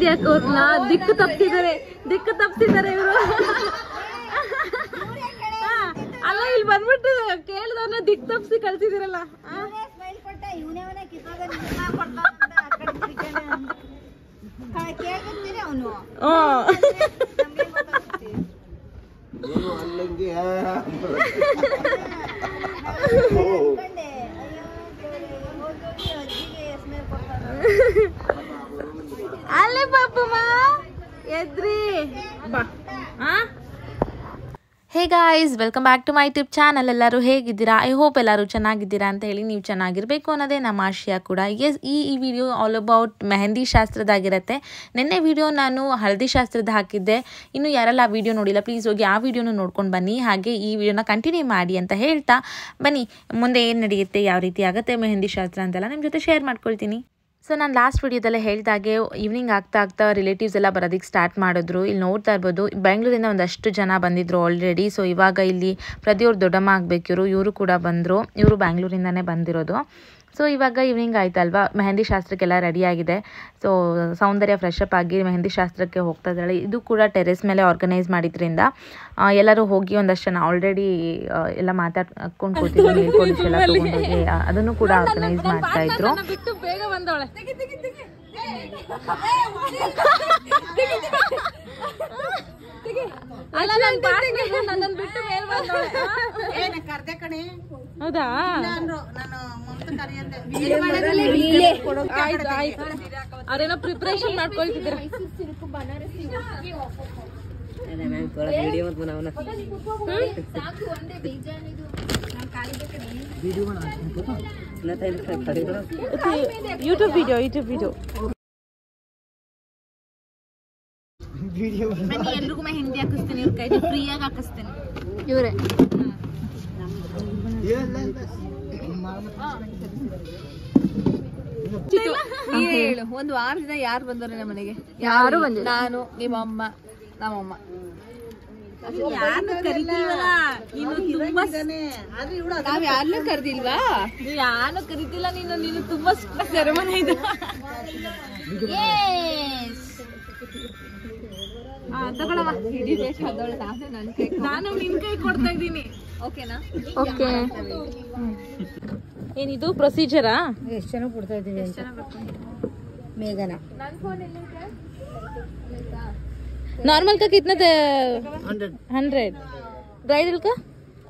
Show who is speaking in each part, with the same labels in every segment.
Speaker 1: ಹಾಕೋರ್ನ ದಿಕ್ಕು ತಪ್ಪಿಸಿದ್ದಾರೆ ಇವರು. ಅಲ್ಲ ಇಲ್ಲಿ ಬಂದ್ಬಿಟ್ಟು ಕೇಳಿದವ್ರನ್ನ ದಿಕ್ಕು ತಪ್ಪಿಸಿ ಕಳ್ಸಿದಿರಲ್ಲ. ಅಲ್ಲೇ ಪಾಪಮ್ಮ ಎದ್ರಿ ಬಾ. Hey guys, welcome back to my YouTube channel. ಎಲ್ಲರೂ ಹೇಗಿದ್ದೀರಾ? ಐ ಹೋಪ್ ಎಲ್ಲರೂ ಚೆನ್ನಾಗಿದ್ದೀರಾ ಅಂತ ಹೇಳಿ ನೀವು ಚೆನ್ನಾಗಿರಬೇಕು ಅನ್ನೋದೇ ನಮ್ಮ ಆಶಯ ಕೂಡ. ಎಸ್, ಈ ವಿಡಿಯೋ ಆಲ್ ಅಬೌಟ್ ಮೆಹಂದಿ ಶಾಸ್ತ್ರದಾಗಿರುತ್ತೆ. ನಿನ್ನೆ ವಿಡಿಯೋ ನಾನು ಹಳದಿ ಶಾಸ್ತ್ರದ ಹಾಕಿದ್ದೆ. ಇನ್ನು ಯಾರೆಲ್ಲ ಆ ವಿಡಿಯೋ ನೋಡಿಲ್ಲ ಪ್ಲೀಸ್ ಹೋಗಿ ಆ ವಿಡಿಯೋನ ನೋಡ್ಕೊಂಡು ಬನ್ನಿ. ಹಾಗೆ ಈ ವಿಡಿಯೋನ ಕಂಟಿನ್ಯೂ ಮಾಡಿ ಅಂತ ಹೇಳ್ತಾ ಬನ್ನಿ, ಮುಂದೆ ಏನು ನಡೆಯುತ್ತೆ, ಯಾವ ರೀತಿ ಆಗುತ್ತೆ ಮೆಹಂದಿ ಶಾಸ್ತ್ರ ಅಂತೆಲ್ಲ ನಿಮ್ಮ ಜೊತೆ ಶೇರ್ ಮಾಡ್ಕೊಳ್ತೀನಿ. ಸೊ ನಾನು ಲಾಸ್ಟ್ ವಿಡಿಯೋದಲ್ಲೇ ಹೇಳಿದಾಗೆ ಈವ್ನಿಂಗ್ ಆಗ್ತಾ ರಿಲೇಟಿವ್ಸ್ ಎಲ್ಲ ಬರೋದಕ್ಕೆ ಸ್ಟಾರ್ಟ್ ಮಾಡಿದ್ರು. ಇಲ್ಲಿ ನೋಡ್ತಾ ಇರ್ಬೋದು, ಬೆಂಗಳೂರಿಂದ ಒಂದಷ್ಟು ಜನ ಬಂದಿದ್ರು ಆಲ್ರೆಡಿ. ಸೊ ಇವಾಗ ಇಲ್ಲಿ ಪ್ರತಿಯೊರು ದೊಡ್ಡಮ್ಮ ಆಗಬೇಕು, ಇವರು ಕೂಡ ಬಂದರು. ಇವರು ಬ್ಯಾಂಗ್ಳೂರಿಂದನೇ ಬಂದಿರೋದು. ಸೊ ಇವಾಗ ಈವ್ನಿಂಗ್ ಆಯ್ತಲ್ವಾ, ಮೆಹಂದಿ ಶಾಸ್ತ್ರಕ್ಕೆಲ್ಲ ರೆಡಿಯಾಗಿದೆ. ಸೊ ಸೌಂದರ್ಯ ಫ್ರೆಶ್ ಅಪ್ ಆಗಿ ಮೆಹಂದಿ ಶಾಸ್ತ್ರಕ್ಕೆ ಹೋಗ್ತಾ ಇದ್ದಾಳೆ. ಇದು ಕೂಡ ಟೆರೆಸ್ ಮೇಲೆ ಆರ್ಗನೈಸ್ ಮಾಡಿದ್ರಿಂದ ಎಲ್ಲರೂ ಹೋಗಿ ಒಂದಷ್ಟು ಜನ ಆಲ್ರೆಡಿ ಎಲ್ಲ ಮಾತಾಡ್ಕೊಂಡು ಕೂತಿದ್ರು. ಎಲ್ಲ ತೊಗೊಂಡೋಗಿ ಅದನ್ನು ಕೂಡ ಆರ್ಗನೈಸ್ ಮಾಡ್ತಾ ಇದ್ರು. ಹೌದಾ? ಅವ್ರೇನೋ ಪ್ರಿಪರೇಷನ್ ಮಾಡ್ಕೊಳ್ತಿದ್ದೀರ. ಯೂಟ್ಯೂಬ್ ವಿಡಿಯೋ ಎಲ್ರಿಗೂ ಮೆಹಂದಿ ಹಾಕಿಸ್ತೀನಿ. ಇವ್ರ ಕೈ ಫ್ರೀಯಾಗಿ ಹಾಕಿಸ್ತೀನಿ. ಇವ್ರೆ ಹೇಳು, ಒಂದು ವಾರದಿಂದ ಯಾರು ಬಂದವ್ರೆ ನಮ್ಮ ಮನೆಗೆ? ಯಾರು ಬಂದ? ನಾನು, ನಿಮ್ಮಮ್ಮ, ನಮ್ಮಮ್ಮ. ನಾವ್ ಯಾರನ್ನೂ ಕರ್ದಿಲ್ವಾ? ನೀವ್ ಯಾರನ್ನೂ ಕರಿತಿಲ್ಲ. ನೀನು ತುಂಬಾ ಸೆರೆಮನಿ ಇದೆ. ತಗೊಳವ, ನಾನು ನಿನ್ ಕೈ ಕೊಡ್ತಾ ಇದ್ದೀನಿ. ಓಕೆನಾ? ಓಕೆ. ಏನಿದು ಪ್ರೊಸೀಜರಾ? ಎಷ್ಟು ಜನ ಕೊಡ್ತಾ ಇದ್ದೀವಿ ಅಂತ? ಮೇಘನ. नॉर्मल का कितना 100 ब्राइडल का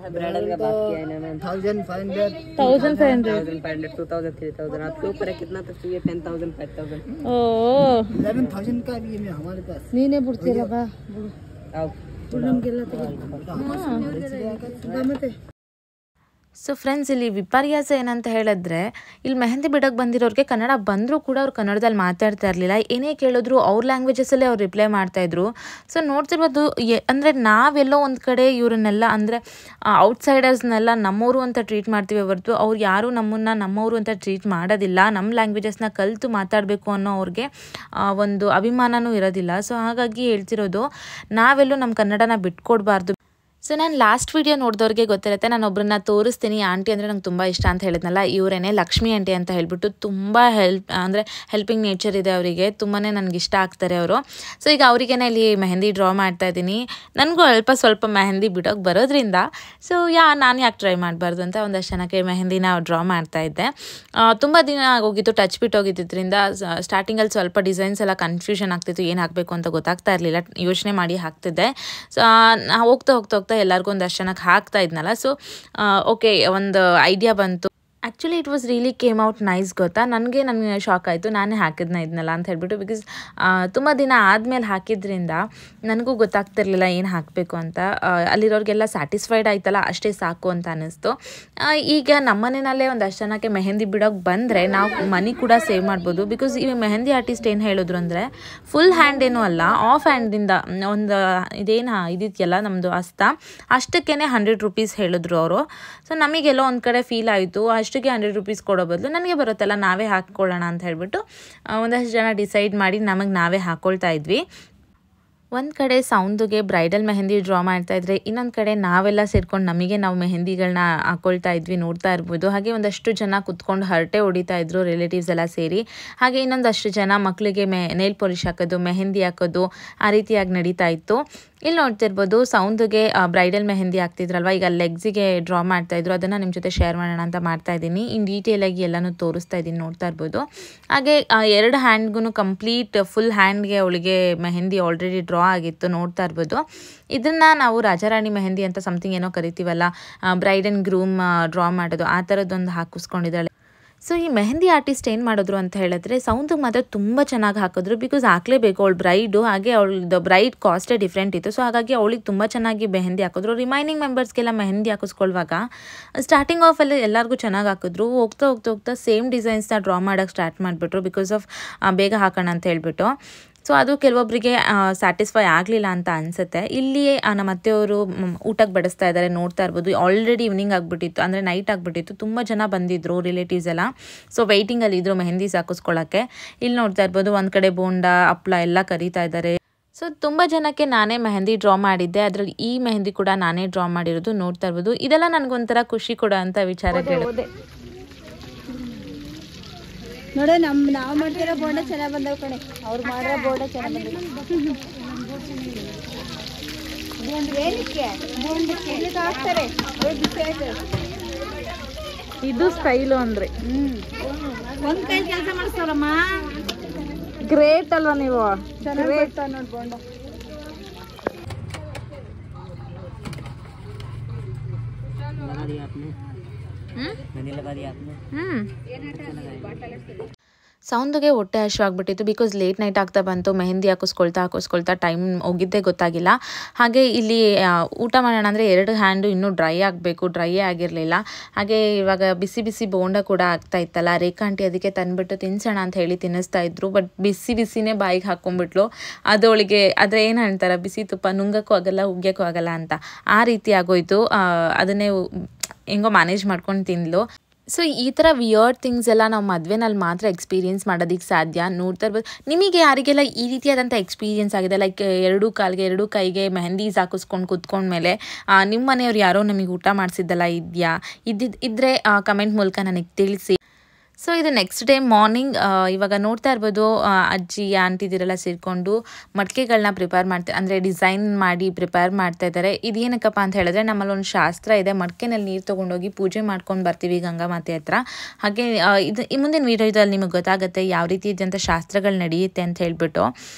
Speaker 2: 1500 2000 3000 आपके ऊपर है कितना तक चाहिए 10000 5000
Speaker 1: ओह
Speaker 2: 11000 का भी है हमारे पास
Speaker 1: ನೀನೇ ಬಿಡ್ತೀರಾ ಬಾ
Speaker 2: आओ
Speaker 1: ನಮಗೆಲ್ಲ ಮತ್ತೆ. ಸೊ ಫ್ರೆಂಡ್ಸ್, ಇಲ್ಲಿ ವಿಪರ್ಯಾಸ ಏನಂತ ಹೇಳಿದ್ರೆ, ಇಲ್ಲಿ ಮೆಹಂದಿ ಬಿಡೋಕ್ಕೆ ಬಂದಿರೋರಿಗೆ ಕನ್ನಡ ಬಂದರೂ ಕೂಡ ಅವ್ರು ಕನ್ನಡದಲ್ಲಿ ಮಾತಾಡ್ತಾ ಇರಲಿಲ್ಲ. ಏನೇ ಕೇಳಿದ್ರು ಅವ್ರ ಲ್ಯಾಂಗ್ವೇಜಸಲ್ಲೇ ಅವ್ರು ರಿಪ್ಲೈ ಮಾಡ್ತಾಯಿದ್ರು. ಸೊ ನೋಡ್ತಿರ್ಬೋದು, ಅಂದರೆ ನಾವೆಲ್ಲೋ ಒಂದು ಕಡೆ ಇವರನ್ನೆಲ್ಲ ಅಂದರೆ ಔಟ್ಸೈಡರ್ಸ್ನೆಲ್ಲ ನಮ್ಮವರು ಅಂತ ಟ್ರೀಟ್ ಮಾಡ್ತೀವಿ ಹೊರತು ಅವ್ರು ಯಾರೂ ನಮ್ಮನ್ನು ನಮ್ಮವರು ಅಂತ ಟ್ರೀಟ್ ಮಾಡೋದಿಲ್ಲ. ನಮ್ಮ ಲ್ಯಾಂಗ್ವೇಜಸ್ನ ಕಲಿತು ಮಾತಾಡಬೇಕು ಅನ್ನೋ ಅವ್ರಿಗೆ ಒಂದು ಅಭಿಮಾನವೂ ಇರೋದಿಲ್ಲ. ಸೊ ಹಾಗಾಗಿ ಹೇಳ್ತಿರೋದು, ನಾವೆಲ್ಲೂ ನಮ್ಮ ಕನ್ನಡನ ಬಿಟ್ಕೊಡ್ಬಾರ್ದು. ಸೊ ನಾನು ಲಾಸ್ಟ್ ವಿಡಿಯೋ ನೋಡಿದವ್ರಿಗೆ ಗೊತ್ತಿರುತ್ತೆ, ನಾನು ಒಬ್ಬರನ್ನ ತೋರಿಸ್ತೀನಿ. ಆಂಟಿ ಅಂದರೆ ನಂಗೆ ತುಂಬ ಇಷ್ಟ ಅಂತ ಹೇಳಿದ್ನಲ್ಲ, ಇವರೇನೆ ಲಕ್ಷ್ಮಿ ಆಂಟಿ ಅಂತ ಹೇಳ್ಬಿಟ್ಟು. ತುಂಬ ಹೆಲ್ಪಿಂಗ್ ನೇಚರ್ ಇದೆ ಅವರಿಗೆ, ತುಂಬಾ ನನಗೆ ಇಷ್ಟ ಆಗ್ತಾರೆ ಅವರು. ಸೊ ಈಗ ಅವರಿಗೇನೆ ಇಲ್ಲಿ ಮೆಹಂದಿ ಡ್ರಾ ಮಾಡ್ತಾ ಇದ್ದೀನಿ. ನನಗೂ ಸ್ವಲ್ಪ ಮೆಹಂದಿ ಬಿಡೋಕ್ಕೆ ಬರೋದ್ರಿಂದ ಸೊ ನಾನು ಯಾಕೆ ಟ್ರೈ ಮಾಡಬಾರ್ದು ಅಂತ ಒಂದಷ್ಟು ಜನಕ್ಕೆ ಮೆಹಂದಿನ ಡ್ರಾ ಮಾಡ್ತಾ ಇದ್ದೆ. ತುಂಬ ದಿನ ಆಗೋಗಿತ್ತು, ಟಚ್ ಬಿಟ್ಟು ಹೋಗಿದ್ದರಿಂದ ಸ್ಟಾರ್ಟಿಂಗಲ್ಲಿ ಸ್ವಲ್ಪ ಡಿಸೈನ್ಸ್ ಎಲ್ಲ ಕನ್ಫ್ಯೂಷನ್ ಆಗ್ತಿತ್ತು, ಏನು ಹಾಕಬೇಕು ಅಂತ ಗೊತ್ತಾಗ್ತಾ ಇರಲಿಲ್ಲ. ಯೋಚನೆ ಮಾಡಿ ಹಾಕ್ತಿದ್ದೆ. ಸೊ ಹೋಗ್ತಾ ಎಲ್ಲರಿಗೂ ಒಂದಷ್ಟು ಜನಕ್ಕೆ ಹಾಕ್ತಾ ಇದ್ನಲ್ಲ. ಸೊ ಓಕೆ, ಒಂದು ಐಡಿಯಾ ಬಂತು. Actually it was really came out nice. ಗೊತ್ತಾ, ನನಗೆ ಶಾಕ್ ಆಯಿತು, ನಾನೇ ಹಾಕಿದ್ನ ಇದನ್ನೆಲ್ಲ ಅಂತ ಹೇಳ್ಬಿಟ್ಟು. ಬಿಕಾಸ್ ತುಂಬ ದಿನ ಆದಮೇಲೆ ಹಾಕಿದ್ರಿಂದ ನನಗೂ ಗೊತ್ತಾಗ್ತಿರ್ಲಿಲ್ಲ ಏನು ಹಾಕಬೇಕು ಅಂತ. ಅಲ್ಲಿರೋರಿಗೆಲ್ಲ ಸ್ಯಾಟಿಸ್ಫೈಡ್ ಆಯ್ತಲ್ಲ, ಅಷ್ಟೇ ಸಾಕು ಅಂತ ಅನ್ನಿಸ್ತು. ಈಗ ನಮ್ಮ ಮನೆಯಲ್ಲೇ ಒಂದಷ್ಟು ಜನಕ್ಕೆ ಮೆಹಂದಿ ಬಿಡೋಕ್ಕೆ ಬಂದರೆ ನಾವು ಮನಿ ಕೂಡ ಸೇವ್ ಮಾಡ್ಬೋದು. ಬಿಕಾಸ್ ಈ ಮೆಹಂದಿ ಆರ್ಟಿಸ್ಟ್ ಏನು ಹೇಳಿದ್ರು ಅಂದರೆ, ಫುಲ್ ಹ್ಯಾಂಡ್ ಏನೂ ಅಲ್ಲ, ಆಫ್ ಹ್ಯಾಂಡಿಂದ ಒಂದು ಇದೆಯಲ್ಲ ನಮ್ಮದು ಹಸ್ತ, ಅಷ್ಟಕ್ಕೇ 100 ರೂಪೀಸ್ ಹೇಳಿದ್ರು ಅವರು. ಸೊ ನಮಗೆಲ್ಲೋ ಒಂದು ಕಡೆ ಫೀಲ್ ಆಯಿತು, ಅಷ್ಟಕ್ಕೆ 100 ರೂಪೀಸ್ ಕೊಡೋ ಬದಲು ನನಗೆ ಬರುತ್ತಲ್ಲ ನಾವೇ ಹಾಕ್ಕೊಳ್ಳೋಣ ಅಂತ ಹೇಳ್ಬಿಟ್ಟು ಒಂದಷ್ಟು ಜನ ಡಿಸೈಡ್ ಮಾಡಿ ನಮಗೆ ನಾವೇ ಹಾಕ್ಕೊಳ್ತಾ ಇದ್ವಿ. ಒಂದು ಕಡೆ ಸೌಂದುಗೆ ಬ್ರೈಡಲ್ ಮೆಹಂದಿ ಡ್ರಾ ಮಾಡ್ತಾಯಿದ್ರೆ, ಇನ್ನೊಂದು ಕಡೆ ನಾವೆಲ್ಲ ಸೇರ್ಕೊಂಡು ನಮಗೆ ನಾವು ಮೆಹಂದಿಗಳನ್ನ ಹಾಕ್ಕೊಳ್ತಾ ಇದ್ವಿ, ನೋಡ್ತಾ ಇರ್ಬೋದು. ಹಾಗೆ ಒಂದಷ್ಟು ಜನ ಕುತ್ಕೊಂಡು ಹರಟೆ ಹೊಡಿತಾ ಇದ್ರು, ರಿಲೇಟಿವ್ಸ್ ಎಲ್ಲ ಸೇರಿ. ಹಾಗೆ ಇನ್ನೊಂದಷ್ಟು ಜನ ಮಕ್ಕಳಿಗೆ ನೇಲ್ ಪಾಲಿಶ್ ಹಾಕೋದು, ಮೆಹಂದಿ ಹಾಕೋದು ಆ ರೀತಿಯಾಗಿ ನಡೀತಾ ಇತ್ತು. ಇಲ್ಲಿ ನೋಡ್ತಿರ್ಬೋದು ಸೌಂದುಗೆ ಬ್ರೈಡಲ್ ಮೆಹಂದಿ ಹಾಕ್ತಿದ್ರಲ್ವ, ಈಗ ಲೆಗ್ಸಿಗೆ ಡ್ರಾ ಮಾಡ್ತಾಯಿದ್ರು. ಅದನ್ನು ನಿಮ್ಮ ಜೊತೆ ಶೇರ್ ಮಾಡೋಣ ಅಂತ ಮಾಡ್ತಾ ಇದ್ದೀನಿ. ಇನ್ ಡೀಟೇಲಾಗಿ ಎಲ್ಲನೂ ತೋರಿಸ್ತಾ ಇದ್ದೀನಿ, ನೋಡ್ತಾ ಇರ್ಬೋದು. ಹಾಗೆ 2 ಹ್ಯಾಂಡ್ಗೂ ಕಂಪ್ಲೀಟ್ ಫುಲ್ ಹ್ಯಾಂಡ್ಗೆ ಅವಳಿಗೆ ಮೆಹಂದಿ ಆಲ್ರೆಡಿ ಡ್ರಾ ಆಗಿತ್ತು, ನೋಡ್ತಾ ಇರ್ಬೋದು. ಇದನ್ನು ನಾವು ರಾಜಾರಾಣಿ ಮೆಹಂದಿ ಅಂತ ಸಮಥಿಂಗ್ ಏನೋ ಕರಿತೀವಲ್ಲ, ಬ್ರೈಡ್ ಆ್ಯಂಡ್ ಗ್ರೂಮ್ ಡ್ರಾ ಮಾಡೋದು, ಆ ಥರದ್ದೊಂದು ಹಾಕಿಸ್ಕೊಂಡಿದ್ದಾಳೆ. ಸೊ ಈ ಮೆಹಂದಿ ಆರ್ಟಿಸ್ಟ್ ಏನು ಮಾಡಿದ್ರು ಅಂತ ಹೇಳಿದ್ರೆ, ಸೌಂದಿಗೆ ಮಾತ್ರ ತುಂಬ ಚೆನ್ನಾಗಿ ಹಾಕಿದ್ರು. ಬಿಕಾಸ್ ಹಾಕಲೇಬೇಕು, ಅವಳು ಬ್ರೈಡು. ಹಾಗೆ ಅವಳದು ಬ್ರೈಡ್ ಕಾಸ್ಟೇ ಡಿಫ್ರೆಂಟ್ ಇತ್ತು. ಸೊ ಹಾಗಾಗಿ ಅವಳಿಗೆ ತುಂಬ ಚೆನ್ನಾಗಿ ಮೆಹಂದಿ ಹಾಕಿದ್ರು. ರಿಮೈನಿಂಗ್ ಮೆಂಬರ್ಸ್ಗೆಲ್ಲ ಮೆಹಂದಿ ಹಾಕಿಸ್ಕೊಳ್ವಾಗ ಸ್ಟಾರ್ಟಿಂಗ್ ಆಫಲ್ಲಿ ಎಲ್ಲರಿಗೂ ಚೆನ್ನಾಗಿ ಹಾಕಿದ್ರು. ಹೋಗ್ತಾ ಸೇಮ್ ಡಿಸೈನ್ಸ್ನ ಡ್ರಾ ಮಾಡೋಕ್ಕೆ ಸ್ಟಾರ್ಟ್ ಮಾಡಿಬಿಟ್ರು, ಬಿಕಾಸ್ ಆಫ್ ಬೇಗ ಹಾಕೋಣ ಅಂತ ಹೇಳ್ಬಿಟ್ಟು. ಸೊ ಅದು ಕೆಲವೊಬ್ಬರಿಗೆ ಸ್ಯಾಟಿಸ್ಫೈ ಆಗಲಿಲ್ಲ ಅಂತ ಅನಿಸುತ್ತೆ. ಇಲ್ಲಿಯೇ ನಮ್ಮ ಅತ್ತೆಯವರು ಊಟಕ್ಕೆ ಬಡಿಸ್ತಾ ಇದ್ದಾರೆ, ನೋಡ್ತಾ ಇರ್ಬೋದು. ಆಲ್ರೆಡಿ ಈವ್ನಿಂಗ್ ಆಗಿಬಿಟ್ಟಿತ್ತು, ಅಂದರೆ ನೈಟ್ ಆಗಿಬಿಟ್ಟಿತ್ತು. ತುಂಬ ಜನ ಬಂದಿದ್ದರು ರಿಲೇಟಿವ್ಸ್ ಎಲ್ಲ. ಸೊ ವೆಯ್ಟಿಂಗಲ್ಲಿ ಇದ್ದರು ಮೆಹಂದಿ ಹಾಕಿಸ್ಕೊಳ್ಳೋಕ್ಕೆ. ಇಲ್ಲಿ ನೋಡ್ತಾ ಇರ್ಬೋದು ಒಂದು ಕಡೆ ಬೋಂಡ ಹಪ್ಪಳ ಎಲ್ಲ ಕರೀತಾ ಇದ್ದಾರೆ. ಸೊ ತುಂಬ ಜನಕ್ಕೆ ನಾನೇ ಮೆಹಂದಿ ಡ್ರಾ ಮಾಡಿದ್ದೆ. ಅದರಲ್ಲಿ ಈ ಮೆಹಂದಿ ಕೂಡ ನಾನೇ ಡ್ರಾ ಮಾಡಿರೋದು, ನೋಡ್ತಾ ಇರ್ಬೋದು. ಇದೆಲ್ಲ ನನಗೊಂಥರ ಖುಷಿ ಕೊಡೋ ಅಂತ ವಿಚಾರ ಹೇಳುತ್ತೆ.
Speaker 3: ನೋಡು, ನಾವು ಮಾಡ್ತಿರೋ ಬೋಂಡ ಚೆನ್ನಾಗಿ ಬಂದವು ಕಣೆ, ಅವ್ರು ಮಾಡಿರೋ ಬೋಂಡ ಚೆನ್ನಾಗಿ ಬಂದಿಲ್ಲ. ಏನಕ್ಕೆ ಬೋಂಡಕ್ಕೆ ಹಾಕ್ತಾರೆ,
Speaker 1: ಇದು ಸ್ಟೈಲು ಅಂದರೆ
Speaker 3: ಒಂದ್ ಕೈ ಕೆಲಸ ಮಾಡಿಸ್ತಾರಮ್ಮ.
Speaker 1: ಗ್ರೇಟ್ ಅಲ್ವಾ ನೀವು?
Speaker 3: ಚೆನ್ನಾಗಿ ಬರ್ತಾವ ನೋಡಿ ಬೋಂಡ.
Speaker 1: ಸೌಂದಿಗೆ ಹೊಟ್ಟೆ ಹಶು ಆಗಿಬಿಟ್ಟಿತ್ತು. ಬಿಕಾಸ್ ಲೇಟ್ ನೈಟ್ ಆಗ್ತಾ ಬಂತು, ಮೆಹಂದಿ ಹಾಕಿಸ್ಕೊಳ್ತಾ ಟೈಮ್ ಹೋಗಿದ್ದೇ ಗೊತ್ತಾಗಿಲ್ಲ. ಹಾಗೆ ಇಲ್ಲಿ ಊಟ ಮಾಡೋಣ ಅಂದರೆ 2 ಹ್ಯಾಂಡು ಇನ್ನೂ ಡ್ರೈ ಆಗಬೇಕು, ಡ್ರೈಯೇ ಆಗಿರಲಿಲ್ಲ. ಹಾಗೆ ಇವಾಗ ಬಿಸಿ ಬೋಂಡ ಕೂಡ ಆಗ್ತಾ ಇತ್ತಲ್ಲ, ರೇಖಾ ಆಂಟಿ ಅದಕ್ಕೆ ತಂದುಬಿಟ್ಟು ತಿನ್ಸೋಣ ಅಂತ ಹೇಳಿ ತಿನ್ನಿಸ್ತಾ ಇದ್ರು. ಬಟ್ ಬಿಸಿನೇ ಬಾಯಿಗೆ ಹಾಕ್ಕೊಂಡ್ಬಿಟ್ಲು. ಅದು ಅವಳಿಗೆ ಆದರೆ ಏನು ಹೇಳ್ತಾರೆ, ಬಿಸಿ ತುಪ್ಪ ನುಂಗಕ್ಕೂ ಆಗಲ್ಲ, ಉಗ್ಯೋಕ್ಕೂ ಆಗಲ್ಲ ಅಂತ ಆ ರೀತಿ ಆಗೋಯ್ತು. ಅದನ್ನೇ ಹೆಂಗೋ ಮ್ಯಾನೇಜ್ ಮಾಡ್ಕೊಂಡು ತಿಂದ್ಲು. ಸೊ ಈ ಥರ ವಿಯರ್ಡ್ ಥಿಂಗ್ಸ್ ಎಲ್ಲ ನಾವು ಮದುವೆನಲ್ಲಿ ಮಾತ್ರ ಎಕ್ಸ್ಪೀರಿಯೆನ್ಸ್ ಮಾಡೋದಕ್ಕೆ ಸಾಧ್ಯ. ನೋಡ್ತಾ ಇರ್ಬೋದು. ನಿಮಗೆ ಯಾರಿಗೆಲ್ಲ ಈ ರೀತಿಯಾದಂಥ ಎಕ್ಸ್ಪೀರಿಯೆನ್ಸ್ ಆಗಿದೆ, ಲೈಕ್ 2 ಕಾಲಿಗೆ 2 ಕೈಗೆ ಮೆಹಂದೀಸ್ ಹಾಕಿಸ್ಕೊಂಡು ಕುತ್ಕೊಂಡ್ಮೇಲೆ ನಿಮ್ಮ ಮನೆಯವ್ರು ಯಾರೋ ನಮಗೆ ಊಟ ಮಾಡಿಸಿದ್ದಲ್ಲ ಇದೆಯಾ? ಇದ್ದರೆ ಕಮೆಂಟ್ ಮೂಲಕ ನನಗೆ ತಿಳಿಸಿ. ಸೊ ಇದು ನೆಕ್ಸ್ಟ್ ಡೇ ಮಾರ್ನಿಂಗ್. ಇವಾಗ ನೋಡ್ತಾ ಇರ್ಬೋದು ಅಜ್ಜಿ ಆಂಟಿದಿರೆಲ್ಲ ಸೇರಿಕೊಂಡು ಮಡಿಕೆಗಳನ್ನ ಪ್ರಿಪೇರ್ ಮಾಡ್ತಾರೆ, ಅಂದರೆ ಡಿಸೈನ್ ಮಾಡಿ ಪ್ರಿಪೇರ್ ಮಾಡ್ತಾ ಇದ್ದಾರೆ. ಇದೇನಕ್ಕಪ್ಪ ಅಂತ ಹೇಳಿದ್ರೆ, ನಮ್ಮಲ್ಲಿ ಒಂದು ಶಾಸ್ತ್ರ ಇದೆ, ಮಡಿಕೆನಲ್ಲಿ ನೀರು ತೊಗೊಂಡೋಗಿ ಪೂಜೆ ಮಾಡ್ಕೊಂಡು ಬರ್ತೀವಿ ಗಂಗಾಮಾತೆ ಹತ್ರ. ಹಾಗೆ ಇದು ಈ ಮುಂದಿನ ವೀಡಿಯೋದಲ್ಲಿ ನಿಮಗೆ ಗೊತ್ತಾಗುತ್ತೆ ಯಾವ ರೀತಿ ಇದ್ದಂಥ ಶಾಸ್ತ್ರಗಳು ನಡೆಯುತ್ತೆ ಅಂತ ಹೇಳ್ಬಿಟ್ಟು.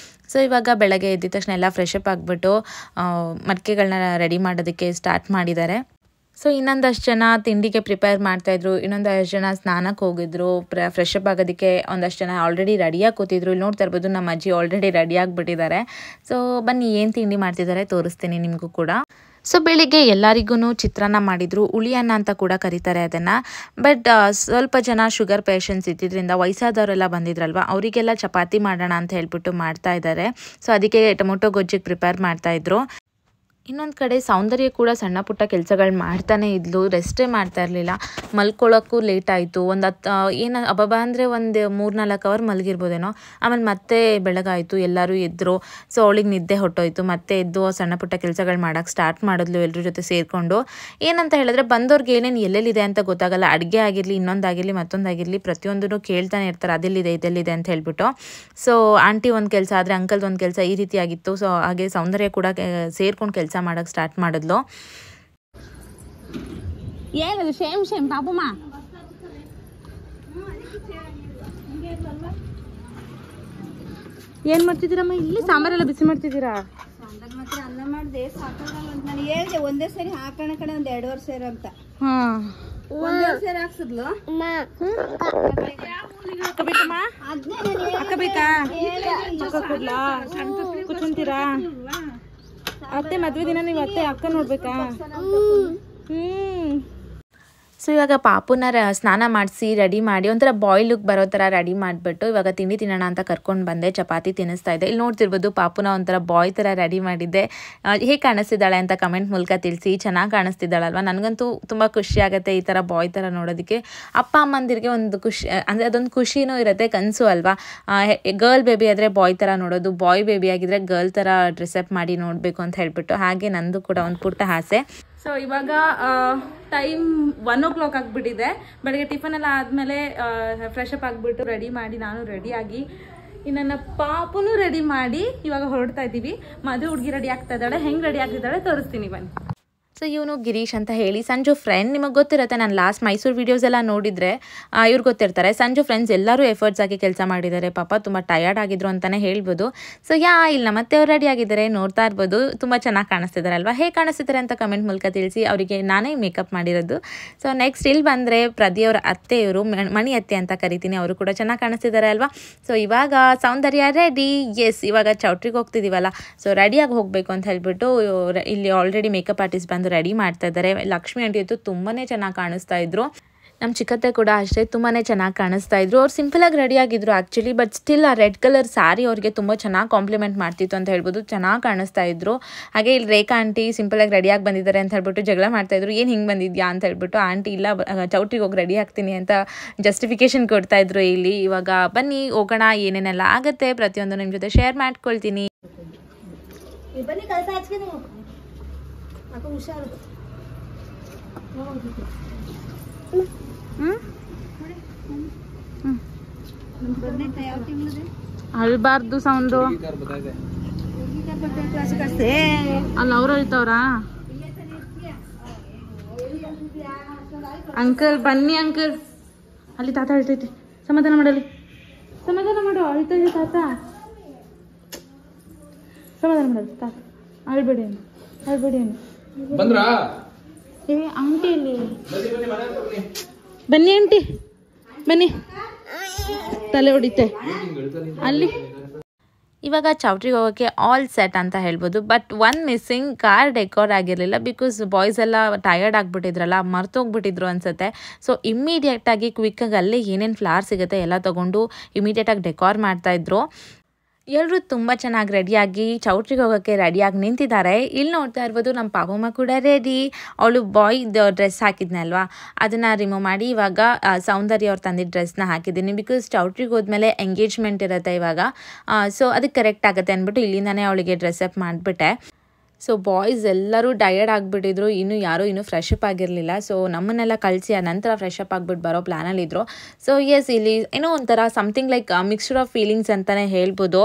Speaker 1: ಸೊ ಇವಾಗ ಬೆಳಗ್ಗೆ ಎದ್ದ ತಕ್ಷಣ ಎಲ್ಲ ಫ್ರೆಶ್ ಅಪ್ ಆಗಿಬಿಟ್ಟು ಮಡಿಕೆಗಳನ್ನ ರೆಡಿ ಮಾಡೋದಕ್ಕೆ ಸ್ಟಾರ್ಟ್ ಮಾಡಿದ್ದಾರೆ. ಸೊ ಇನ್ನೊಂದಷ್ಟು ಜನ ತಿಂಡಿಗೆ ಪ್ರಿಪೇರ್ ಮಾಡ್ತಾಯಿದ್ರು, ಇನ್ನೊಂದಷ್ಟು ಜನ ಸ್ನಾನಕ್ಕೆ ಹೋಗಿದ್ರು, ಫ್ರೆಶ್ ಅಪ್ ಆಗೋದಕ್ಕೆ ಒಂದಷ್ಟು ಜನ ಆಲ್ರೆಡಿ ರೆಡಿಯಾಗಿ ಕೂತಿದ್ರು. ಇಲ್ಲಿ ನೋಡ್ತಾ ಇರ್ಬೋದು ನಮ್ಮ ಅಜ್ಜಿ ಆಲ್ರೆಡಿ ರೆಡಿಯಾಗಿಬಿಟ್ಟಿದ್ದಾರೆ. ಸೊ ಬನ್ನಿ ಏನು ತಿಂಡಿ ಮಾಡ್ತಿದ್ದಾರೆ ತೋರಿಸ್ತೀನಿ ನಿಮಗೂ ಕೂಡ. ಸೊ ಬೆಳಿಗ್ಗೆ ಎಲ್ಲರಿಗೂ ಚಿತ್ರಾನ್ನ ಮಾಡಿದರು, ಹುಳಿಯನ್ನ ಅಂತ ಕೂಡ ಕರೀತಾರೆ ಅದನ್ನು. ಬಟ್ ಸ್ವಲ್ಪ ಜನ ಶುಗರ್ ಪೇಷಂಟ್ಸ್ ಇದ್ದಿದ್ದರಿಂದ ವಯಸ್ಸಾದವರೆಲ್ಲ ಬಂದಿದ್ರಲ್ವ, ಅವರಿಗೆಲ್ಲ ಚಪಾತಿ ಮಾಡೋಣ ಅಂತ ಹೇಳ್ಬಿಟ್ಟು ಮಾಡ್ತಾ ಇದ್ದಾರೆ. ಸೊ ಅದಕ್ಕೆ ಟೊಮೊಟೊ ಗೊಜ್ಜಿಗೆ ಪ್ರಿಪೇರ್ ಮಾಡ್ತಾಯಿದ್ರು. ಇನ್ನೊಂದು ಕಡೆ ಸೌಂದರ್ಯ ಕೂಡ ಸಣ್ಣ ಪುಟ್ಟ ಕೆಲಸಗಳು ಮಾಡ್ತಾನೆ ಇದ್ಲು, ರೆಸ್ಟೇ ಮಾಡ್ತಾ ಇರಲಿಲ್ಲ. ಮಲ್ಕೊಳ್ಳೋಕ್ಕೂ ಲೇಟ್ ಆಯಿತು. ಏನು ಅಬ್ಬಬ್ಬ ಅಂದರೆ ಒಂದು 3-4 ಅವರ್ ಮಲಗಿರ್ಬೋದೇನೋ. ಆಮೇಲೆ ಮತ್ತೆ ಬೆಳಗಾಯಿತು, ಎಲ್ಲರೂ ಎದ್ದರು. ಸೊ ಅವಳಿಗೆ ನಿದ್ದೆ ಹೊಟ್ಟೋಯ್ತು. ಮತ್ತೆ ಎದ್ದು ಸಣ್ಣ ಪುಟ್ಟ ಕೆಲಸಗಳು ಮಾಡೋಕ್ಕೆ ಸ್ಟಾರ್ಟ್ ಮಾಡಿದ್ಲು ಎಲ್ಲರ ಜೊತೆ ಸೇರಿಕೊಂಡು. ಏನಂತ ಹೇಳಿದ್ರೆ, ಬಂದವ್ರಿಗೆ ಏನೇನು ಎಲ್ಲೆಲ್ಲಿದೆ ಅಂತ ಗೊತ್ತಾಗಲ್ಲ. ಅಡುಗೆ ಆಗಿರಲಿ, ಇನ್ನೊಂದಾಗಿರಲಿ, ಮತ್ತೊಂದಾಗಿರಲಿ, ಪ್ರತಿಯೊಂದೂ ಕೇಳ್ತಾನೆ ಇರ್ತಾರೆ, ಅದೆಲ್ಲಿದೆ ಇದೆಲ್ಲಿದೆ ಅಂತ ಹೇಳ್ಬಿಟ್ಟು. ಸೊ ಆಂಟಿ ಒಂದು ಕೆಲಸ ಆದರೆ ಅಂಕಲ್ದು ಒಂದು ಕೆಲಸ, ಈ ರೀತಿ ಆಗಿತ್ತು. ಸೊ ಹಾಗೆ ಸೌಂದರ್ಯ ಕೂಡ ಸೇರ್ಕೊಂಡು ಕೆಲಸ ಮಾಡೋಕ್ಕೆ ಸ್ಟಾರ್ಟ್ ಮಾಡಿದ್ಲು.
Speaker 3: ಏನದು ಶೇಮ್ ಪಾಪಮ್ಮ?
Speaker 1: ಏನು ಮಾಡ್ತಿದ್ದೀರಮ್ಮ ಇಲ್ಲಿ? ಸಾಂಬಾರೆಲ್ಲ ಬಿಸಿ ಮಾಡ್ತಿದ್ದೀರಾ?
Speaker 3: ಸಾಂಬಾರ್ ಮಾತ್ರ ಅನ್ನ ಮಾಡಿದೆ, ಸಾಕಾಗಲ್ಲ ಅಂತ ನಾನು ಹೇಳಿದೆ. ಒಂದೇ ಸರಿ ಹಾಕೋಣ ಕಡೆ, ಒಂದು 2 ವರ್ಷ ಅಂತ. ಒಂದೇ ಸರಿ ಹಾಕ್ಸಿದ್ಲು.
Speaker 1: ಕುತ್ಕೊಂತೀರಾ? ಅತ್ತೆ ಮದ್ವೆ ದಿನ ನೀವು ಅತ್ತೆ ಅಕ್ಕ ನೋಡ್ಬೇಕಾ? ಸೊ ಇವಾಗ ಪಾಪುನ ಸ್ನಾನ ಮಾಡಿಸಿ ರೆಡಿ ಮಾಡಿ ಒಂಥರ ಬಾಯ್ ಲುಕ್ ಬರೋ ಥರ ರೆಡಿ ಮಾಡಿಬಿಟ್ಟು ಇವಾಗ ತಿಂಡಿ ತಿನ್ನೋಣ ಅಂತ ಕರ್ಕೊಂಡು ಬಂದೆ. ಚಪಾತಿ ತಿನ್ನಿಸ್ತಾ ಇದ್ದೆ. ಇಲ್ಲಿ ನೋಡ್ತಿರ್ಬೋದು ಪಾಪುನ ಒಂಥರ ಬಾಯ್ ಥರ ರೆಡಿ ಮಾಡಿದ್ದೆ. ಹೇಗೆ ಕಾಣಿಸ್ತಿದ್ದಾಳೆ ಅಂತ ಕಮೆಂಟ್ ಮೂಲಕ ತಿಳಿಸಿ. ಚೆನ್ನಾಗಿ ಕಾಣಿಸ್ತಿದ್ದಾಳಲ್ವ. ನನಗಂತೂ ತುಂಬ ಖುಷಿ ಆಗುತ್ತೆ ಈ ಥರ ಬಾಯ್ ಥರ ನೋಡೋದಕ್ಕೆ. ಅಪ್ಪ ಅಮ್ಮಂದಿರಿಗೆ ಒಂದು ಖುಷಿ ಅಂದರೆ ಅದೊಂದು ಖುಷಿನೂ ಇರುತ್ತೆ, ಕನಸು ಅಲ್ವಾ. ಗರ್ಲ್ ಬೇಬಿ ಆದರೆ ಬಾಯ್ ಥರ ನೋಡೋದು, ಬಾಯ್ ಬೇಬಿ ಆಗಿದ್ರೆ ಗರ್ಲ್ ಥರ ಡ್ರೆಸ್ಅಪ್ ಮಾಡಿ ನೋಡಬೇಕು ಅಂತ ಹೇಳ್ಬಿಟ್ಟು. ಹಾಗೆ ನಂದು ಕೂಡ ಒಂದು ಪುಟ್ಟ ಆಸೆ. ಸೊ ಇವಾಗ ಟೈಮ್ 1 o'clock ಆಗಿಬಿಟ್ಟಿದೆ. ಬೆಳಗ್ಗೆ ಟಿಫನ್ ಎಲ್ಲ ಆದಮೇಲೆ ಫ್ರೆಶ್ ಅಪ್ ಆಗಿಬಿಟ್ಟು ರೆಡಿ ಮಾಡಿ ನಾನು ರೆಡಿಯಾಗಿ ನನ್ನ ಪಾಪುನೂ ರೆಡಿ ಮಾಡಿ ಇವಾಗ ಹೊರಡ್ತಾ ಇದ್ದೀವಿ. ಮದುವೆ ಹುಡುಗಿ ರೆಡಿ ಆಗ್ತಾ ಇದ್ದಾಳೆ. ಹೆಂಗೆ ರೆಡಿ ಆಗ್ತಿದ್ದಾಳೆ ತೋರಿಸ್ತೀನಿ ಬನ್ನಿ. ಸೊ ಇವನು ಗಿರೀಶ್ ಅಂತ ಹೇಳಿ ಸಂಜು ಫ್ರೆಂಡ್. ನಿಮಗೆ ಗೊತ್ತಿರುತ್ತೆ, ನಾನು ಲಾಸ್ಟ್ ಮೈಸೂರು ವೀಡಿಯೋಸ್ ಎಲ್ಲ ನೋಡಿದರೆ ಇವ್ರು ಗೊತ್ತಿರ್ತಾರೆ. ಸಂಜು ಫ್ರೆಂಡ್ಸ್ ಎಲ್ಲರೂ ಎಫರ್ಟ್ಸ್ ಆಗಿ ಕೆಲಸ ಮಾಡಿದ್ದಾರೆ. ಪಾಪ ತುಂಬ ಟಯರ್ಡ್ ಆಗಿದ್ರು ಅಂತಲೇ ಹೇಳ್ಬೋದು. ಸೊ ಇಲ್ಲ ಮತ್ತೆ ಅವ್ರು ರೆಡಿ ಆಗಿದ್ದಾರೆ, ನೋಡ್ತಾ ಇರ್ಬೋದು. ತುಂಬ ಚೆನ್ನಾಗಿ ಕಾಣಿಸ್ತಿದ್ದಾರೆ ಅಲ್ವಾ. ಹೇಗೆ ಕಾಣಿಸ್ತಿದ್ದಾರೆ ಅಂತ ಕಮೆಂಟ್ ಮೂಲಕ ತಿಳಿಸಿ. ಅವರಿಗೆ ನಾನೇ ಮೇಕಪ್ ಮಾಡಿರೋದು. ಸೊ ನೆಕ್ಸ್ಟ್ ಇಲ್ಲಿ ಬಂದರೆ ಪ್ರದಿಯವರ ಅತ್ತೆ, ಇವರು ಮಣಿ ಅತ್ತೆ ಅಂತ ಕರಿತೀನಿ. ಅವರು ಕೂಡ ಚೆನ್ನಾಗಿ ಕಾಣಿಸ್ತಿದ್ದಾರೆ ಅಲ್ವಾ. ಸೊ ಇವಾಗ ಸೌಂದರ್ಯ ರೆಡಿ. ಎಸ್, ಇವಾಗ ಚೌಟ್ರಿಗೆ ಹೋಗ್ತಿದ್ದೀವಲ್ಲ, ಸೊ ರೆಡಿಯಾಗಿ ಹೋಗಬೇಕು ಅಂತ ಹೇಳ್ಬಿಟ್ಟು ಇಲ್ಲಿ ಆಲ್ರೆಡಿ ಮೇಕಪ್ ಆರ್ಟಿಸ್ಟ್ ಬಂದು ರೆಡಿ ಮಾಡ್ತಾ ಇದ್ದಾರೆ. ಲಕ್ಷ್ಮಿ ಆಂಟಿ ಅಂತೂ ತುಂಬಾ ಚೆನ್ನಾಗಿ ಕಾಣಿಸ್ತಾ ಇದ್ರು. ನಮ್ಮ ಚಿಕ್ಕತ್ತೆ ಕೂಡ ಅಷ್ಟೇ ತುಂಬಾ ಚೆನ್ನಾಗಿ ಕಾಣಿಸ್ತಾ ಇದ್ರು. ಅವ್ರು ಸಿಂಪಲಾಗಿ ರೆಡಿ ಆಗಿದ್ರು ಆ್ಯಕ್ಚುಲಿ, ಬಟ್ ಸ್ಟಿಲ್ ಆ ರೆಡ್ ಕಲರ್ ಸ್ಯಾರಿ ಅವ್ರಿಗೆ ತುಂಬ ಚೆನ್ನಾಗಿ ಕಾಂಪ್ಲಿಮೆಂಟ್ ಮಾಡ್ತಿತ್ತು ಅಂತ ಹೇಳ್ಬೋದು. ಚೆನ್ನಾಗಿ ಕಾಣಿಸ್ತಾ ಇದ್ರು. ಹಾಗೆ ಇಲ್ಲಿ ರೇಖಾ ಆಂಟಿ ಸಿಂಪಲಾಗಿ ರೆಡಿಯಾಗಿ ಬಂದಿದ್ದಾರೆ ಅಂತ ಹೇಳ್ಬಿಟ್ಟು ಜಗಳ ಮಾಡ್ತಾಯಿದ್ರು. ಏನು ಹಿಂಗೆ ಬಂದಿದ್ಯಾ ಅಂತ ಹೇಳ್ಬಿಟ್ಟು. ಆಂಟಿ ಇಲ್ಲ ಚೌಟ್ರಿಗೆ ಹೋಗಿ ರೆಡಿ ಆಗ್ತೀನಿ ಅಂತ ಜಸ್ಟಿಫಿಕೇಶನ್ ಕೊಡ್ತಾಯಿದ್ರು ಇಲ್ಲಿ. ಇವಾಗ ಬನ್ನಿ ಹೋಗೋಣ, ಏನೇನೆಲ್ಲ ಆಗುತ್ತೆ ಪ್ರತಿಯೊಂದು ನಿಮ್ಮ ಜೊತೆ ಶೇರ್ ಮಾಡ್ಕೊಳ್ತೀನಿ.
Speaker 3: ಬನ್ನಿ ಕಳ್ಸ ಹಚ್ಕೆ ನೀವು ಹುಷಾರು.
Speaker 1: ಅಳ್ಬಾರ್ದು ಸೌಂಡು. ಅಲ್ಲ ಅವ್ರು ಅಳ್ತವ್ರಾ? ಅಂಕಲ್ ಬನ್ನಿ ಅಂಕಲ್. ಅಲ್ಲಿ ತಾತ ಅಳ್ತೈತಿ. ಸಮಾಧಾನ ಮಾಡಲಿ, ಸಮಾಧಾನ ಮಾಡು. ಅಳ್ತೈತಿ ತಾತ, ಸಮಾಧಾನ ಮಾಡಲಿ ತಾತ. ಅಳ್ಬೇಡಿ ಅಳ್ಬೇಡಿ. ಆಂಟಿ ಇಲ್ಲಿ ಬನ್ನಿ, ಆಂಟಿ ಬನ್ನಿ. ತಲೆ ಹೊಡಿತೆ ಅಲ್ಲಿ. ಇವಾಗ ಚೌಟ್ರಿಗೆ ಹೋಗೋಕ್ಕೆ ಆಲ್ ಸೆಟ್ ಅಂತ ಹೇಳ್ಬೋದು. But one missing, car decor ಆಗಿರಲಿಲ್ಲ. ಬಿಕಾಸ್ ಬಾಯ್ಸ್ ಎಲ್ಲ ಟಯರ್ಡ್ ಆಗಿಬಿಟ್ಟಿದ್ರಲ್ಲ, ಮರ್ತೋಗ್ಬಿಟ್ಟಿದ್ರು ಅನ್ಸುತ್ತೆ. ಸೊ ಇಮ್ಮಿಡಿಯೇಟಾಗಿ ಕ್ವಿಕ್ಕಾಗಿ ಅಲ್ಲೇ ಏನೇನು ಫ್ಲವರ್ ಸಿಗುತ್ತೆ ಎಲ್ಲ ತೊಗೊಂಡು ಇಮಿಡಿಯೇಟಾಗಿ ಡೆಕೋರ್ ಮಾಡ್ತಾಯಿದ್ರು. ಎಲ್ಲರೂ ತುಂಬ ಚೆನ್ನಾಗಿ ರೆಡಿಯಾಗಿ ಚೌಟ್ರಿಗೆ ಹೋಗೋಕ್ಕೆ ರೆಡಿಯಾಗಿ ನಿಂತಿದ್ದಾರೆ. ಇಲ್ಲಿ ನೋಡ್ತಾ ಇರ್ಬೋದು ನಮ್ಮ ಪಾಪಮ್ಮ ಕೂಡ ರೆಡಿ. ಅವಳು ಬಾಯ್ದು ಡ್ರೆಸ್ ಹಾಕಿದ್ನಲ್ವಾ, ಅದನ್ನು ರಿಮೂವ್ ಮಾಡಿ ಇವಾಗ ಸೌಂದರ್ಯ ಅವ್ರು ತಂದಿದ್ದ ಡ್ರೆಸ್ನ ಹಾಕಿದ್ದೀನಿ. ಬಿಕಾಸ್ ಚೌಟ್ರಿಗೆ ಹೋದ್ಮೇಲೆ ಎಂಗೇಜ್ಮೆಂಟ್ ಇರುತ್ತೆ ಇವಾಗ. ಸೊ ಅದಕ್ಕೆ ಕರೆಕ್ಟ್ ಆಗುತ್ತೆ ಅಂದ್ಬಿಟ್ಟು ಇಲ್ಲಿಂದನೇ ಅವಳಿಗೆ ಡ್ರೆಸ್ಅಪ್ ಮಾಡಿಬಿಟ್ಟೆ. ಸೊ ಬಾಯ್ಸ್ ಎಲ್ಲರೂ ಟಯರ್ಡ್ ಆಗಿಬಿಟ್ಟಿದ್ರು. ಇನ್ನೂ ಫ್ರೆಶ್ ಅಪ್ ಆಗಿರಲಿಲ್ಲ. ಸೊ ನಮ್ಮನ್ನೆಲ್ಲ ಕಳಿಸಿ ಆ ನಂತರ ಫ್ರೆಶ್ ಅಪ್ ಆಗಿಬಿಟ್ಟು ಬರೋ ಪ್ಲ್ಯಾನಲ್ಲಿದ್ದರು. ಸೊ ಎಸ್, ಇಲ್ಲಿ ಏನೋ ಒಂಥರ something like mixture of feelings ಅಂತಲೇ ಹೇಳ್ಬೋದು.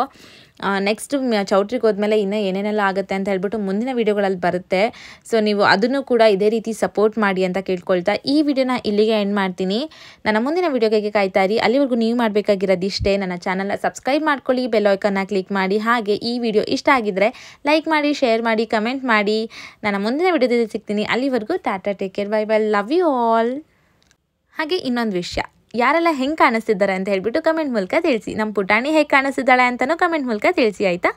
Speaker 1: ನೆಕ್ಸ್ಟ್ ಚೌಟ್ರಿಗೆ ಹೋದ್ಮೇಲೆ ಇನ್ನೂ ಏನೇನೆಲ್ಲ ಆಗುತ್ತೆ ಅಂತ ಹೇಳ್ಬಿಟ್ಟು ಮುಂದಿನ ವೀಡಿಯೋಗಳಲ್ಲಿ ಬರುತ್ತೆ. ಸೊ ನೀವು ಅದನ್ನು ಕೂಡ ಇದೇ ರೀತಿ ಸಪೋರ್ಟ್ ಮಾಡಿ ಅಂತ ಕೇಳ್ಕೊಳ್ತಾ ಈ ವಿಡಿಯೋನ ಇಲ್ಲಿಗೆ ಎಂಡ್ ಮಾಡ್ತೀನಿ. ನನ್ನ ಮುಂದಿನ ವೀಡಿಯೋಗೆ ಕಾಯ್ತಾ ಇರಿ. ಅಲ್ಲಿವರೆಗೂ ನೀವು ಮಾಡಬೇಕಾಗಿರೋದು ಇಷ್ಟೇ, ನನ್ನ ಚಾನಲ್ನ ಸಬ್ಸ್ಕ್ರೈಬ್ ಮಾಡ್ಕೊಳ್ಳಿ, ಬೆಲ್ ಐಕನ್ನ ಕ್ಲಿಕ್ ಮಾಡಿ. ಹಾಗೆ ಈ ವಿಡಿಯೋ ಇಷ್ಟ ಆಗಿದ್ದರೆ ಲೈಕ್ ಮಾಡಿ, ಶೇರ್ ಮಾಡಿ, ಕಮೆಂಟ್ ಮಾಡಿ. ನನ್ನ ಮುಂದಿನ ವೀಡಿಯೋದಲ್ಲಿ ಸಿಗ್ತೀನಿ. ಅಲ್ಲಿವರೆಗೂ tata, take care, bye bye, love you all. ಹಾಗೆ ಇನ್ನೊಂದು ವಿಷಯ, ಯಾರೆಲ್ಲ ಹೆಂಗೆ ಕಾಣಿಸ್ತಿದ್ದಾರೆ ಅಂತ ಹೇಳ್ಬಿಟ್ಟು ಕಮೆಂಟ್ ಮೂಲಕ ತಿಳಿಸಿ. ನಮ್ಮ ಪುಟಾಣಿ ಹೇಗೆ ಕಾಣಿಸ್ತಿದ್ದಾಳೆ ಅಂತಲೂ ಕಮೆಂಟ್ ಮೂಲಕ ತಿಳಿಸಿ, ಆಯಿತಾ?